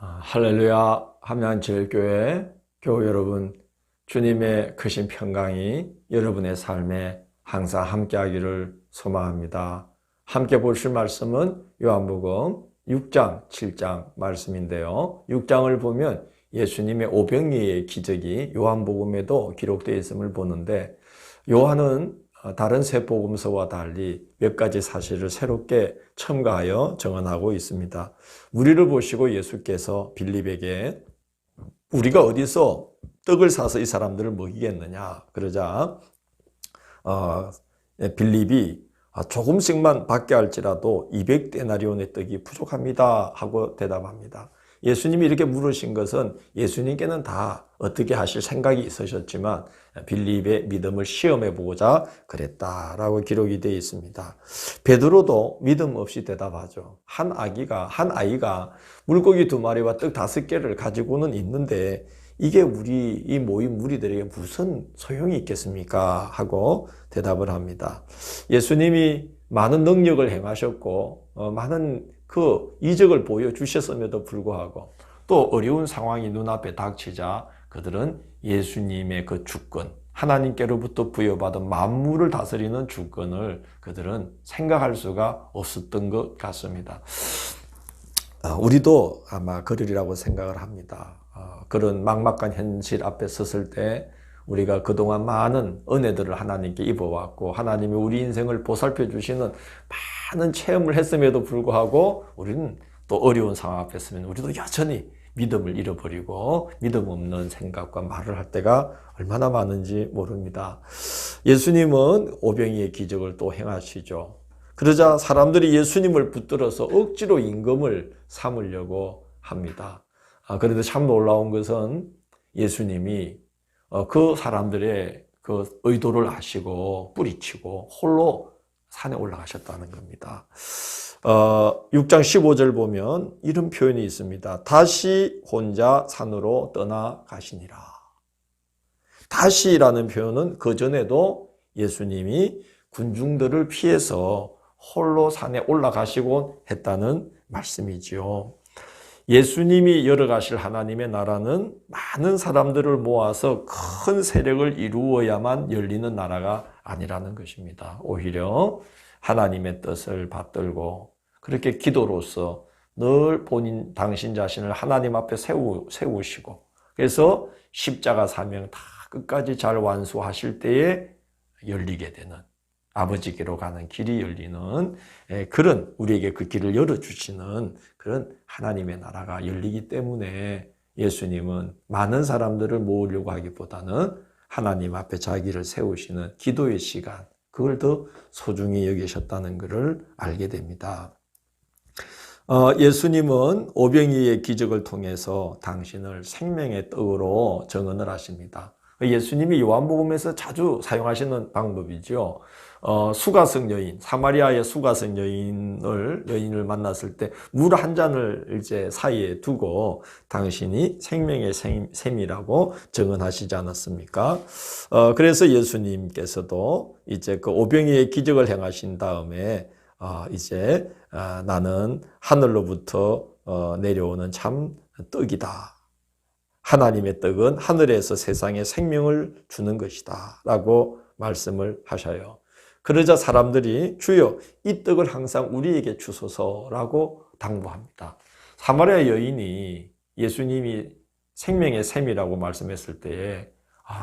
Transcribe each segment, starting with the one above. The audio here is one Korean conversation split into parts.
할렐루야. 함양제일교회 교우 여러분, 주님의 크신 평강이 여러분의 삶에 항상 함께하기를 소망합니다. 함께 보실 말씀은 요한복음 6장, 7장 말씀인데요. 6장을 보면 예수님의 오병이의 기적이 요한복음에도 기록되어 있음을 보는데, 요한은 다른 세 복음서와 달리 몇 가지 사실을 새롭게 첨가하여 정언하고 있습니다. 우리를 보시고 예수께서 빌립에게 우리가 어디서 떡을 사서 이 사람들을 먹이겠느냐 그러자 빌립이 조금씩만 받게 할지라도 200데나리온의 떡이 부족합니다 하고 대답합니다. 예수님이 이렇게 물으신 것은 예수님께는 다 어떻게 하실 생각이 있으셨지만 빌립의 믿음을 시험해 보고자 그랬다라고 기록이 되어 있습니다. 베드로도 믿음 없이 대답하죠. 한 아이가 물고기 2마리와 떡 5개를 가지고는 있는데 이게 이 모인 무리들에게 무슨 소용이 있겠습니까? 하고 대답을 합니다. 예수님이 많은 능력을 행하셨고 많은 그 이적을 보여주셨음에도 불구하고 또 어려운 상황이 눈앞에 닥치자 그들은 예수님의 그 주권, 하나님께로부터 부여받은 만물을 다스리는 주권을 그들은 생각할 수가 없었던 것 같습니다. 우리도 아마 그러리라고 생각을 합니다. 그런 막막한 현실 앞에 섰을 때 우리가 그동안 많은 은혜들을 하나님께 입어왔고 하나님이 우리 인생을 보살펴 주시는 많은 체험을 했음에도 불구하고 우리는 또 어려운 상황 앞에 서면 우리도 여전히 믿음을 잃어버리고 믿음 없는 생각과 말을 할 때가 얼마나 많은지 모릅니다. 예수님은 오병이의 기적을 또 행하시죠. 그러자 사람들이 예수님을 붙들어서 억지로 임금을 삼으려고 합니다. 그런데 참 놀라운 것은 예수님이 그 사람들의 그 의도를 아시고 뿌리치고 홀로 산에 올라가셨다는 겁니다. 6장 15절 보면 이런 표현이 있습니다. 다시 혼자 산으로 떠나가시니라. 다시라는 표현은 그전에도 예수님이 군중들을 피해서 홀로 산에 올라가시곤 했다는 말씀이지요. 예수님이 열어가실 하나님의 나라는 많은 사람들을 모아서 큰 세력을 이루어야만 열리는 나라가 아니라는 것입니다. 오히려 하나님의 뜻을 받들고 그렇게 기도로서 늘 당신 자신을 하나님 앞에 세우시고 그래서 십자가 사명 다 끝까지 잘 완수하실 때에 열리게 되는 아버지께로 가는 길이 열리는 그런 우리에게 그 길을 열어주시는 그런 하나님의 나라가 열리기 때문에 예수님은 많은 사람들을 모으려고 하기보다는 하나님 앞에 자기를 세우시는 기도의 시간 그걸 더 소중히 여기셨다는 것을 알게 됩니다. 예수님은 오병이의 기적을 통해서 당신을 생명의 떡으로 정언을 하십니다. 예수님이 요한복음에서 자주 사용하시는 방법이죠. 수가성 여인, 사마리아의 수가성 여인을 만났을 때 물 한 잔을 이제 사이에 두고 당신이 생명의 샘이라고 정언하시지 않았습니까? 그래서 예수님께서도 이제 그 오병이의 기적을 행하신 다음에 이제 나는 하늘로부터 내려오는 참 떡이다. 하나님의 떡은 하늘에서 세상에 생명을 주는 것이다 라고 말씀을 하셔요. 그러자 사람들이 주여 이 떡을 항상 우리에게 주소서라고 당부합니다. 사마리아 여인이 예수님이 생명의 샘이라고 말씀했을 때에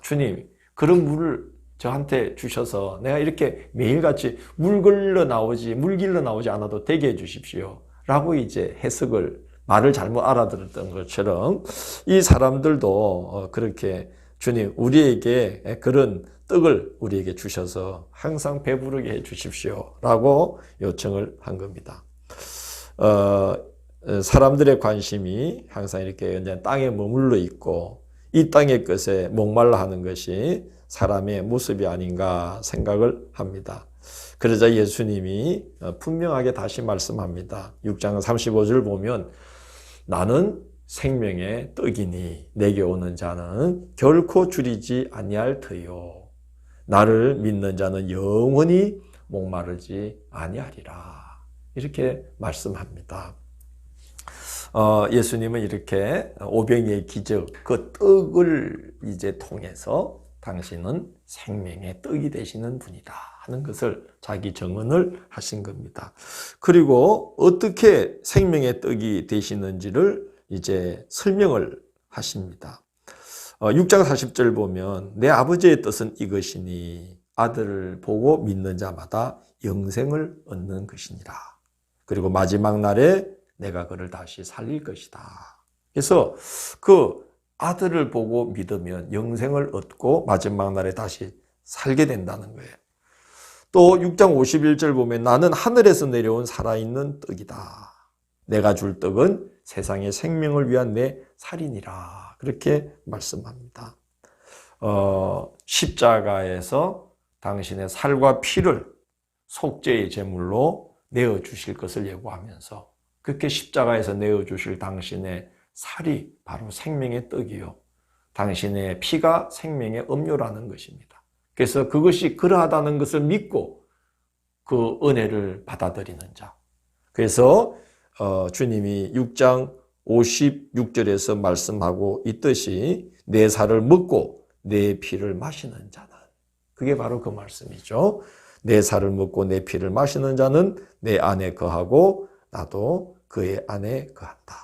주님 그런 물을 저한테 주셔서 내가 이렇게 매일같이 물 길러 나오지 않아도 되게 해주십시오 라고 이제 말을 잘못 알아들었던 것처럼 이 사람들도 그렇게 주님 우리에게 그런 떡을 우리에게 주셔서 항상 배부르게 해 주십시오 라고 요청을 한 겁니다. 사람들의 관심이 항상 이렇게 땅에 머물러 있고 이 땅의 것에 목말라 하는 것이 사람의 모습이 아닌가 생각을 합니다. 그러자 예수님이 분명하게 다시 말씀합니다. 6장 35절 보면 나는 생명의 떡이니 내게 오는 자는 결코 줄이지 아니할 터요. 나를 믿는 자는 영원히 목마르지 아니하리라. 이렇게 말씀합니다. 예수님은 이렇게 오병이의 기적, 그 떡을 이제 통해서 당신은 생명의 떡이 되시는 분이다 하는 것을 자기 증언을 하신 겁니다. 그리고 어떻게 생명의 떡이 되시는지를 이제 설명을 하십니다. 6장 40절 보면 내 아버지의 뜻은 이것이니 아들을 보고 믿는 자마다 영생을 얻는 것이니라. 그리고 마지막 날에 내가 그를 다시 살릴 것이다. 그래서 그 아들을 보고 믿으면 영생을 얻고 마지막 날에 다시 살게 된다는 거예요. 또 6장 51절 보면 나는 하늘에서 내려온 살아있는 떡이다. 내가 줄 떡은 세상의 생명을 위한 내 살이니라. 그렇게 말씀합니다. 십자가에서 당신의 살과 피를 속죄의 제물로 내어주실 것을 예고하면서 그렇게 십자가에서 내어주실 당신의 살이 바로 생명의 떡이요. 당신의 피가 생명의 음료라는 것입니다. 그래서 그것이 그러하다는 것을 믿고 그 은혜를 받아들이는 자. 그래서 주님이 6장 56절에서 말씀하고 있듯이 내 살을 먹고 내 피를 마시는 자는 그게 바로 그 말씀이죠. 내 살을 먹고 내 피를 마시는 자는 내 안에 거하고 나도 그의 안에 거한다.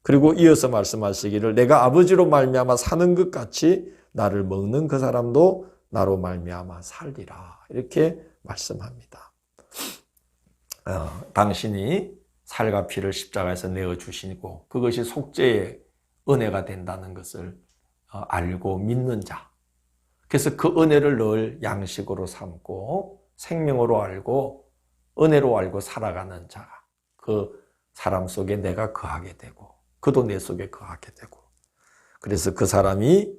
그리고 이어서 말씀하시기를 내가 아버지로 말미암아 사는 것 같이 나를 먹는 그 사람도 나로 말미암아 살리라. 이렇게 말씀합니다. 당신이 살과 피를 십자가에서 내어주시고 그것이 속죄의 은혜가 된다는 것을 알고 믿는 자. 그래서 그 은혜를 늘 양식으로 삼고 생명으로 알고 은혜로 알고 살아가는 자가 그 사람 속에 내가 거하게 되고 그도 내 속에 거하게 되고 그래서 그 사람이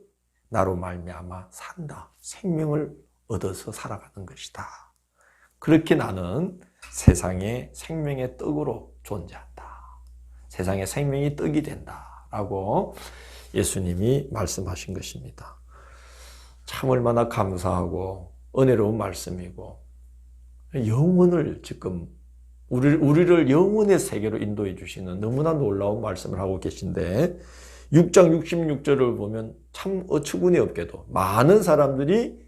나로 말미암아 산다. 생명을 얻어서 살아가는 것이다. 그렇게 나는 세상의 생명의 떡으로 존재한다. 세상의 생명이 떡이 된다라고 예수님이 말씀하신 것입니다. 참 얼마나 감사하고 은혜로운 말씀이고 영혼을 지금 우리를 영혼의 세계로 인도해 주시는 너무나 놀라운 말씀을 하고 계신데 6장 66절을 보면 참 어처구니 없게도 많은 사람들이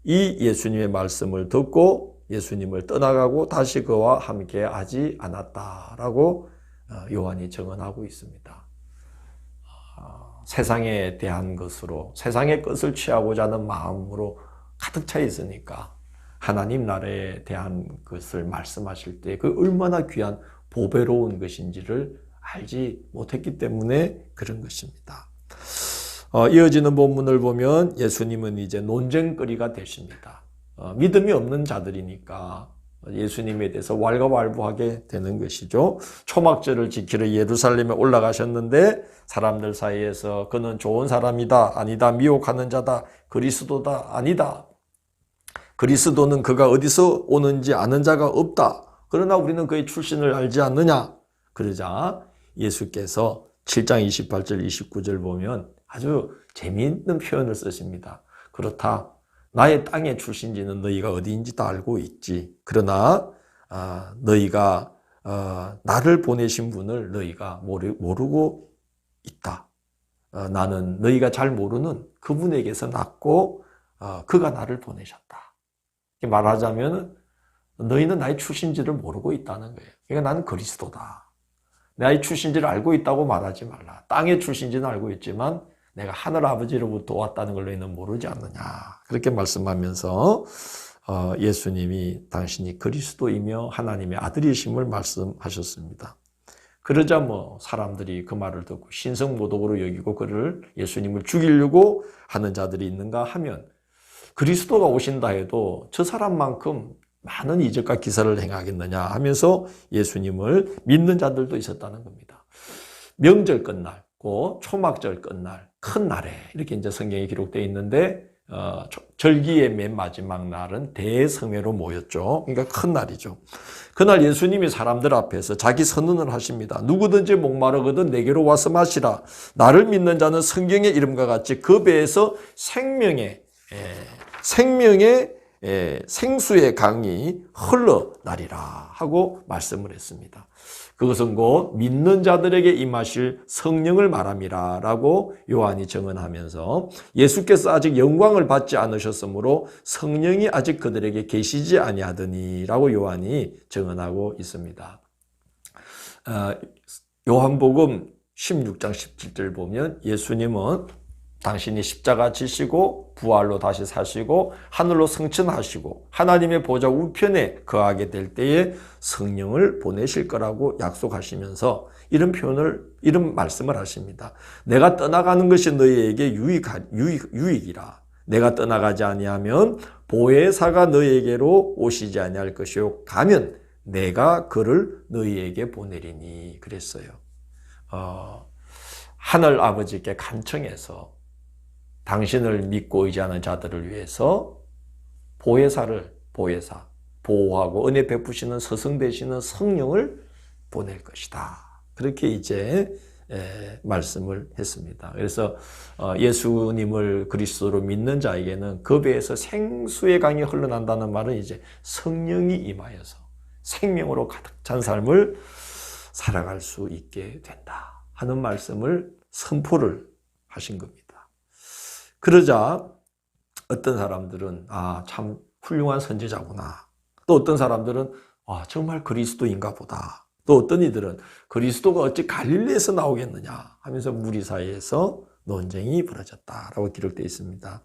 이 예수님의 말씀을 듣고 예수님을 떠나가고 다시 그와 함께 하지 않았다라고 요한이 증언하고 있습니다. 세상에 대한 것으로 세상의 것을 취하고자 하는 마음으로 가득 차 있으니까 하나님 나라에 대한 것을 말씀하실 때 그 얼마나 귀한 보배로운 것인지를 알지 못했기 때문에 그런 것입니다. 이어지는 본문을 보면 예수님은 이제 논쟁거리가 되십니다. 믿음이 없는 자들이니까 예수님에 대해서 왈가왈부하게 되는 것이죠. 초막절을 지키러 예루살렘에 올라가셨는데 사람들 사이에서 그는 좋은 사람이다, 아니다, 미혹하는 자다, 그리스도다, 아니다. 그리스도는 그가 어디서 오는지 아는 자가 없다. 그러나 우리는 그의 출신을 알지 않느냐. 그러자 예수께서 7장 28절 29절 보면 아주 재미있는 표현을 쓰십니다. 그렇다. 나의 땅의 출신지는 너희가 어디인지 다 알고 있지. 그러나 너희가 나를 보내신 분을 너희가 모르고 있다. 나는 너희가 잘 모르는 그분에게서 났고 그가 나를 보내셨다. 말하자면 너희는 나의 출신지를 모르고 있다는 거예요. 그러니까 나는 그리스도다. 나의 출신지를 알고 있다고 말하지 말라. 땅의 출신지는 알고 있지만 내가 하늘 아버지로부터 왔다는 걸 너희는 모르지 않느냐. 그렇게 말씀하면서 예수님이 당신이 그리스도이며 하나님의 아들이심을 말씀하셨습니다. 그러자 사람들이 그 말을 듣고 신성모독으로 여기고 그를 예수님을 죽이려고 하는 자들이 있는가 하면 그리스도가 오신다 해도 저 사람만큼 많은 이적과 기사를 행하겠느냐 하면서 예수님을 믿는 자들도 있었다는 겁니다. 명절 끝날, 초막절 끝날, 큰 날에 이렇게 이제 성경에 기록되어 있는데 절기의 맨 마지막 날은 대성회로 모였죠. 그러니까 큰 날이죠. 그날 예수님이 사람들 앞에서 자기 선언을 하십니다. 누구든지 목마르거든 내게로 와서 마시라. 나를 믿는 자는 성경의 이름과 같이 그 배에서 생명의 생수의 강이 흘러나리라 하고 말씀을 했습니다. 그것은 곧 믿는 자들에게 임하실 성령을 말함이라 라고 요한이 증언하면서 예수께서 아직 영광을 받지 않으셨으므로 성령이 아직 그들에게 계시지 아니하더니 라고 요한이 증언하고 있습니다. 요한복음 16장 17절 보면 예수님은 당신이 십자가 지시고 부활로 다시 사시고 하늘로 승천하시고 하나님의 보좌 우편에 거하게 될 때에 성령을 보내실 거라고 약속하시면서 이런 말씀을 하십니다. 내가 떠나가는 것이 너희에게 유익이라. 내가 떠나가지 아니하면 보혜사가 너희에게로 오시지 아니할 것이요 가면 내가 그를 너희에게 보내리니 그랬어요. 하늘 아버지께 간청해서 당신을 믿고 의지하는 자들을 위해서 보혜사, 보호하고 은혜 베푸시는 스승 되시는 성령을 보낼 것이다. 그렇게 이제 말씀을 했습니다. 그래서 예수님을 그리스도로 믿는 자에게는 그 배에서 생수의 강이 흘러난다는 말은 이제 성령이 임하여서 생명으로 가득 찬 삶을 살아갈 수 있게 된다 하는 말씀을 선포를 하신 겁니다. 그러자 어떤 사람들은 참 훌륭한 선지자구나. 또 어떤 사람들은 정말 그리스도인가 보다. 또 어떤 이들은 그리스도가 어찌 갈릴리에서 나오겠느냐 하면서 무리 사이에서 논쟁이 벌어졌다라고 기록되어 있습니다.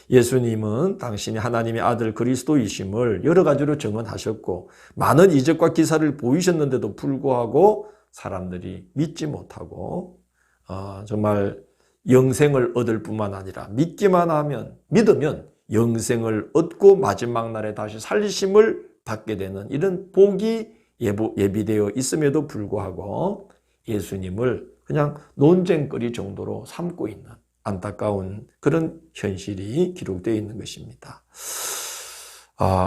예수님은 당신이 하나님의 아들 그리스도이심을 여러 가지로 증언하셨고 많은 이적과 기사를 보이셨는데도 불구하고 사람들이 믿지 못하고 정말 영생을 얻을 뿐만 아니라 믿으면 영생을 얻고 마지막 날에 다시 살리심을 받게 되는 이런 복이 예비되어 있음에도 불구하고 예수님을 그냥 논쟁거리 정도로 삼고 있는 안타까운 그런 현실이 기록되어 있는 것입니다.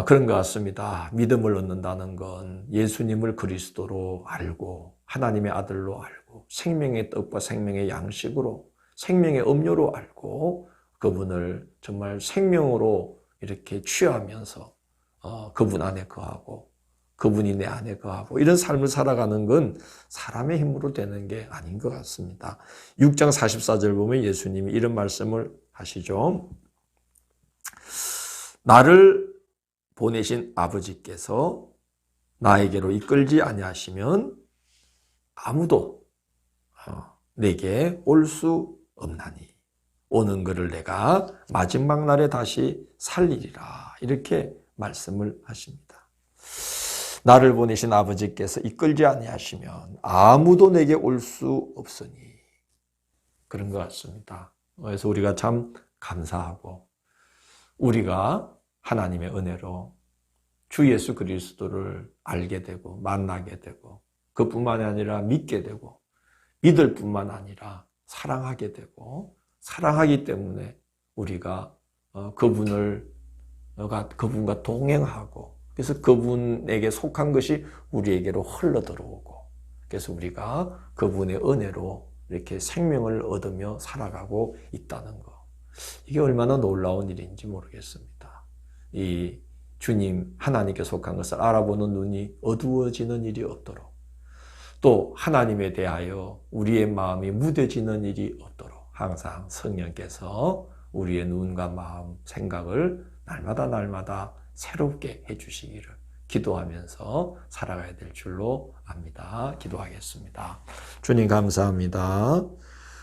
그런 것 같습니다. 믿음을 얻는다는 건 예수님을 그리스도로 알고 하나님의 아들로 알고 생명의 떡과 생명의 양식으로 생명의 음료로 알고 그분을 정말 생명으로 이렇게 취하면서 그분 안에 거하고 그분이 내 안에 거하고 이런 삶을 살아가는 건 사람의 힘으로 되는 게 아닌 것 같습니다. 6장 44절 보면 예수님이 이런 말씀을 하시죠. 나를 보내신 아버지께서 나에게로 이끌지 아니하시면 아무도 내게 올 수 없나니 오는 그를 내가 마지막 날에 다시 살리리라 이렇게 말씀을 하십니다. 나를 보내신 아버지께서 이끌지 아니하시면 아무도 내게 올 수 없으니 그런 것 같습니다. 그래서 우리가 참 감사하고 우리가 하나님의 은혜로 주 예수 그리스도를 알게 되고 만나게 되고 그뿐만 아니라 믿게 되고 믿을 뿐만 아니라 사랑하게 되고 사랑하기 때문에 우리가 그분과 동행하고 그래서 그분에게 속한 것이 우리에게로 흘러들어오고 그래서 우리가 그분의 은혜로 이렇게 생명을 얻으며 살아가고 있다는 것. 이게 얼마나 놀라운 일인지 모르겠습니다. 이 주님 하나님께 속한 것을 알아보는 눈이 어두워지는 일이 없도록 또 하나님에 대하여 우리의 마음이 무뎌지는 일이 없도록 항상 성령께서 우리의 눈과 마음, 생각을 날마다 새롭게 해주시기를 기도하면서 살아가야 될 줄로 압니다. 기도하겠습니다. 주님 감사합니다.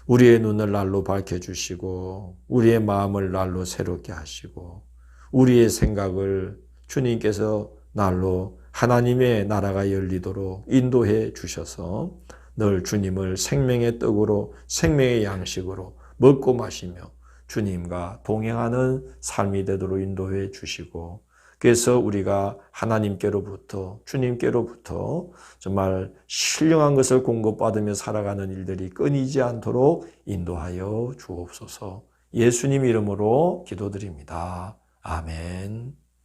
우리의 눈을 날로 밝혀주시고 우리의 마음을 날로 새롭게 하시고 우리의 생각을 주님께서 날로 하나님의 나라가 열리도록 인도해 주셔서 늘 주님을 생명의 떡으로 생명의 양식으로 먹고 마시며 주님과 동행하는 삶이 되도록 인도해 주시고 그래서 우리가 하나님께로부터 주님께로부터 정말 신령한 것을 공급받으며 살아가는 일들이 끊이지 않도록 인도하여 주옵소서. 예수님 이름으로 기도드립니다. 아멘.